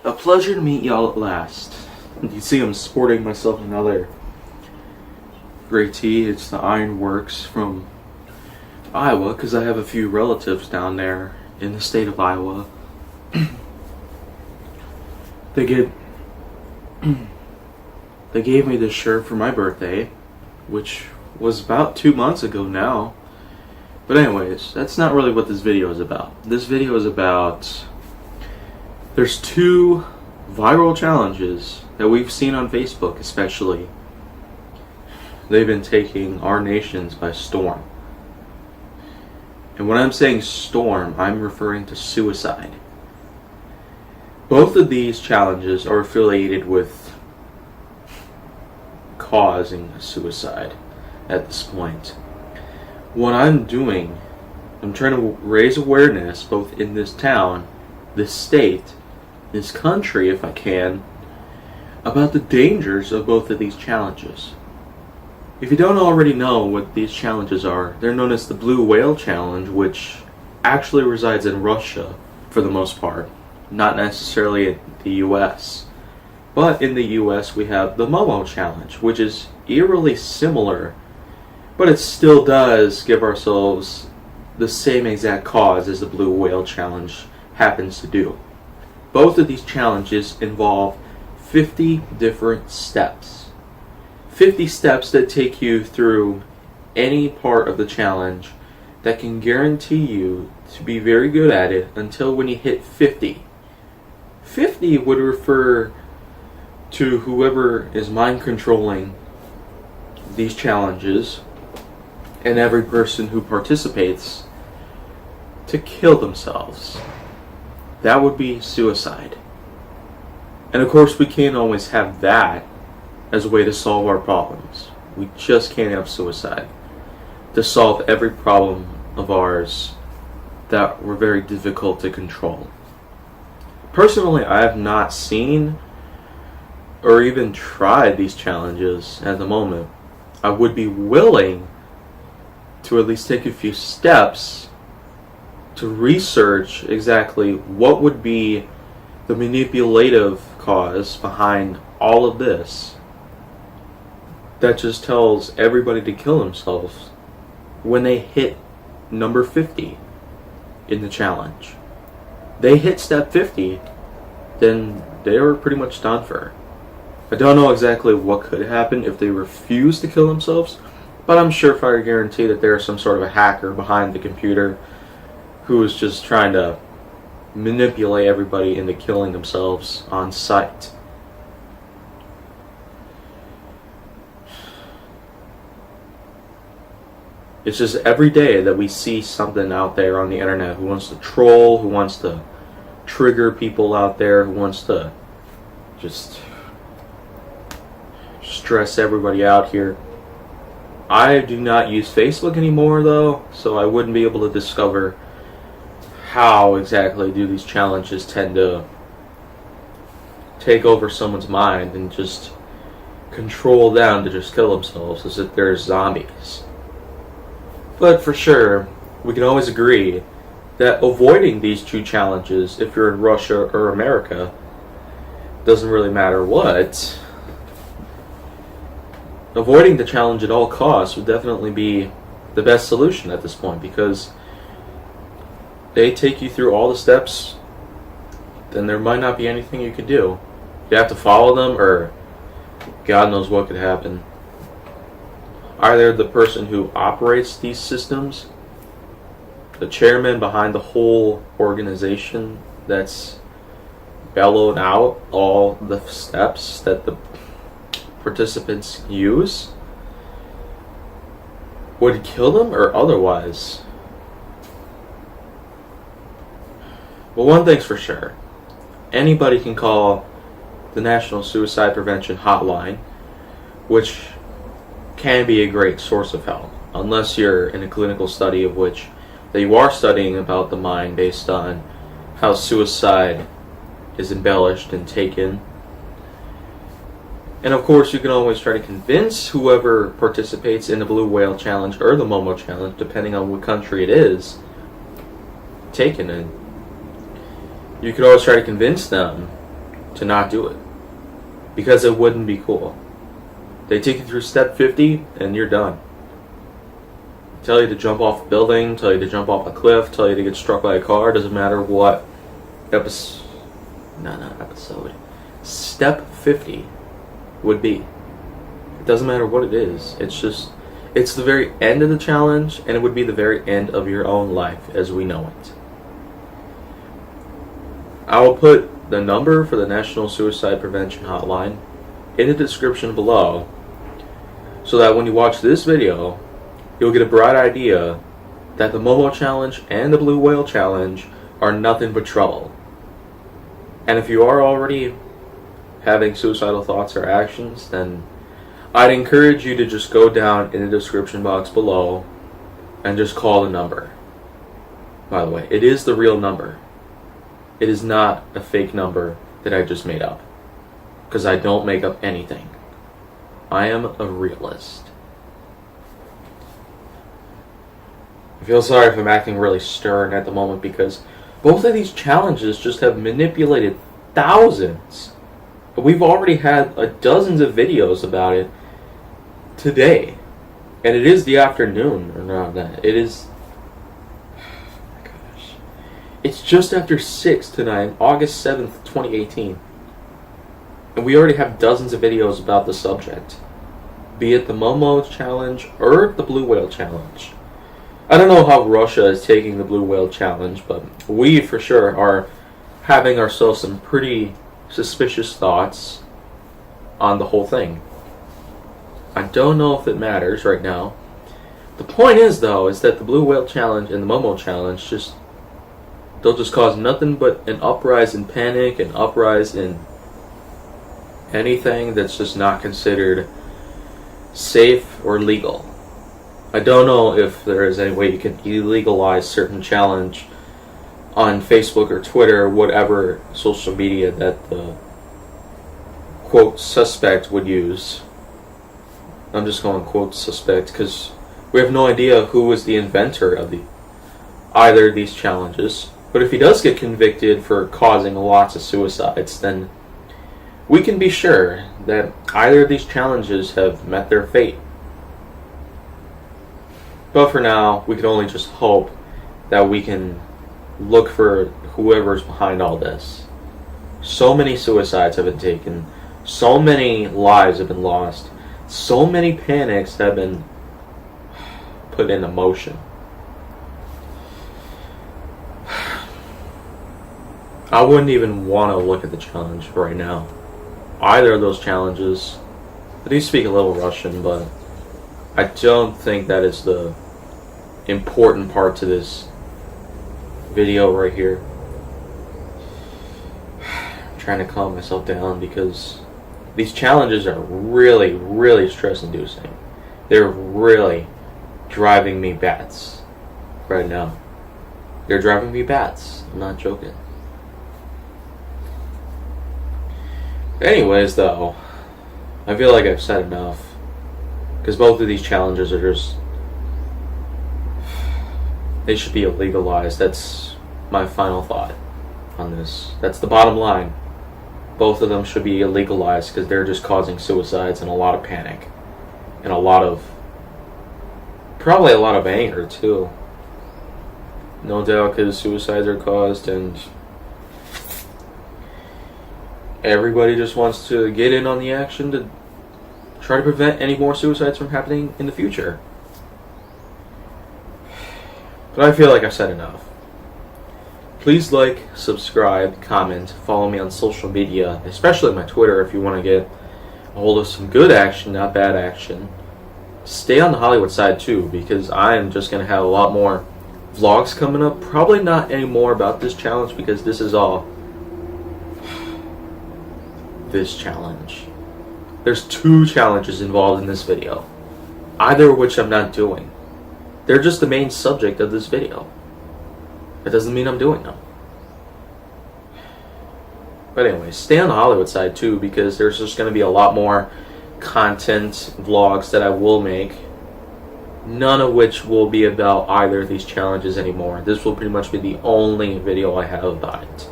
A pleasure to meet y'all at last. You see I'm sporting myself another great tee. It's the Ironworks from Iowa because I have a few relatives down there in the state of Iowa. They gave me this shirt for my birthday, which was about 2 months ago now. But anyways, that's not really what this video is about. This video is about, there's two viral challenges that we've seen on Facebook especially. They've been taking our nations by storm. And when I'm saying storm, I'm referring to suicide. Both of these challenges are affiliated with causing a suicide at this point. What I'm doing, I'm trying to raise awareness both in this town, this state, this country if I can, about the dangers of both of these challenges. If you don't already know what these challenges are, they're known as the Blue Whale Challenge, which actually resides in Russia for the most part, not necessarily in the US. But in the US we have the Momo Challenge, which is eerily similar, but it still does give ourselves the same exact cause as the Blue Whale Challenge happens to do. Both of these challenges involve 50 different steps. 50 steps that take you through any part of the challenge that can guarantee you to be very good at it until when you hit 50. 50 would refer to whoever is mind controlling these challenges and every person who participates to kill themselves. That would be suicide. And of course we can't always have that as a way to solve our problems. We just can't have suicide to solve every problem of ours that were very difficult to control. Personally, I have not seen or even tried these challenges at the moment. I would be willing to at least take a few steps to research exactly what would be the manipulative cause behind all of this that just tells everybody to kill themselves when they hit number 50 in the challenge. They hit step 50, then they are pretty much done for. I don't know exactly what could happen if they refuse to kill themselves, but I'm sure if I guarantee that there's some sort of a hacker behind the computer who is just trying to manipulate everybody into killing themselves on sight. It's just every day that we see something out there on the internet who wants to troll, who wants to trigger people out there, who wants to just stress everybody out here. I do not use Facebook anymore though, so I wouldn't be able to discover how exactly do these challenges tend to take over someone's mind and just control them to just kill themselves as if they're zombies. But for sure, we can always agree that avoiding these two challenges, if you're in Russia or America, doesn't really matter what. Avoiding the challenge at all costs would definitely be the best solution at this point, because they take you through all the steps, then there might not be anything you can do. You have to follow them, or God knows what could happen. Either the person who operates these systems, the chairman behind the whole organization that's bellowed out all the steps that the participants use, would kill them or otherwise. Well, one thing's for sure. Anybody can call the National Suicide Prevention Hotline, which can be a great source of help, unless you're in a clinical study of which that you are studying about the mind based on how suicide is embellished and taken. And of course, you can always try to convince whoever participates in the Blue Whale Challenge or the Momo Challenge, depending on what country it is taken in. You could always try to convince them to not do it. Because it wouldn't be cool. They take you through step 50 and you're done. Tell you to jump off a building, tell you to jump off a cliff, tell you to get struck by a car, doesn't matter what episode. Step 50 would be. It doesn't matter what it is. It's the very end of the challenge, and it would be the very end of your own life as we know it. I will put the number for the National Suicide Prevention Hotline in the description below, so that when you watch this video, you'll get a bright idea that the Momo Challenge and the Blue Whale Challenge are nothing but trouble. And if you are already having suicidal thoughts or actions, then I'd encourage you to just go down in the description box below and just call the number. By the way, it is the real number. It is not a fake number that I just made up. Because I don't make up anything. I am a realist. I feel sorry if I'm acting really stern at the moment because both of these challenges just have manipulated thousands. We've already had dozens of videos about it today. And it is the afternoon. Or not that. It is... Oh my gosh. It's just after 6 tonight, August 7th, 2018. And we already have dozens of videos about the subject. Be it the Momo Challenge or the Blue Whale Challenge. I don't know how Russia is taking the Blue Whale Challenge, but we for sure are having ourselves some pretty suspicious thoughts on the whole thing. I don't know if it matters right now. The point is, though, is that the Blue Whale Challenge and the Momo Challenge they'll just cause nothing but an uprise in panic, an uprise in anything that's just not considered safe or legal. I don't know if there is any way you can illegalize certain challenge on Facebook or Twitter or whatever social media that the quote suspect would use. I'm just going quote suspect because we have no idea who was the inventor of either of these challenges. But if he does get convicted for causing lots of suicides, then we can be sure that either of these challenges have met their fate. But for now, we can only just hope that we can look for whoever's behind all this. So many suicides have been taken, so many lives have been lost, so many panics have been put into motion. I wouldn't even want to look at the challenge right now. Either of those challenges. I do speak a little Russian, but I don't think that is the important part to this video right here. I'm trying to calm myself down because these challenges are really, really stress-inducing. They're really driving me bats right now. They're driving me bats. I'm not joking. Anyways, though, I feel like I've said enough. Because both of these challenges are just... they should be illegalized. That's my final thought on this. That's the bottom line. Both of them should be illegalized because they're just causing suicides and a lot of panic. And a lot of... probably a lot of anger, too. No doubt, because suicides are caused and... everybody just wants to get in on the action to try to prevent any more suicides from happening in the future. But I feel like I've said enough. Please like, subscribe, comment, follow me on social media, especially my Twitter if you want to get a hold of some good action, not bad action. Stay on the Hollywood side too, because I am just going to have a lot more vlogs coming up. Probably not any more about this challenge because this is all this challenge. There's 2 challenges involved in this video, either of which I'm not doing. They're just the main subject of this video. That doesn't mean I'm doing them. But anyway, stay on the Hollywood side too, because there's just going to be a lot more content vlogs that I will make, none of which will be about either of these challenges anymore. This will pretty much be the only video I have about it.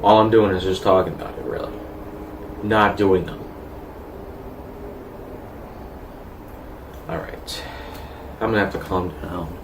All I'm doing is just talking about it, really. Not doing them. Alright. I'm gonna have to calm down.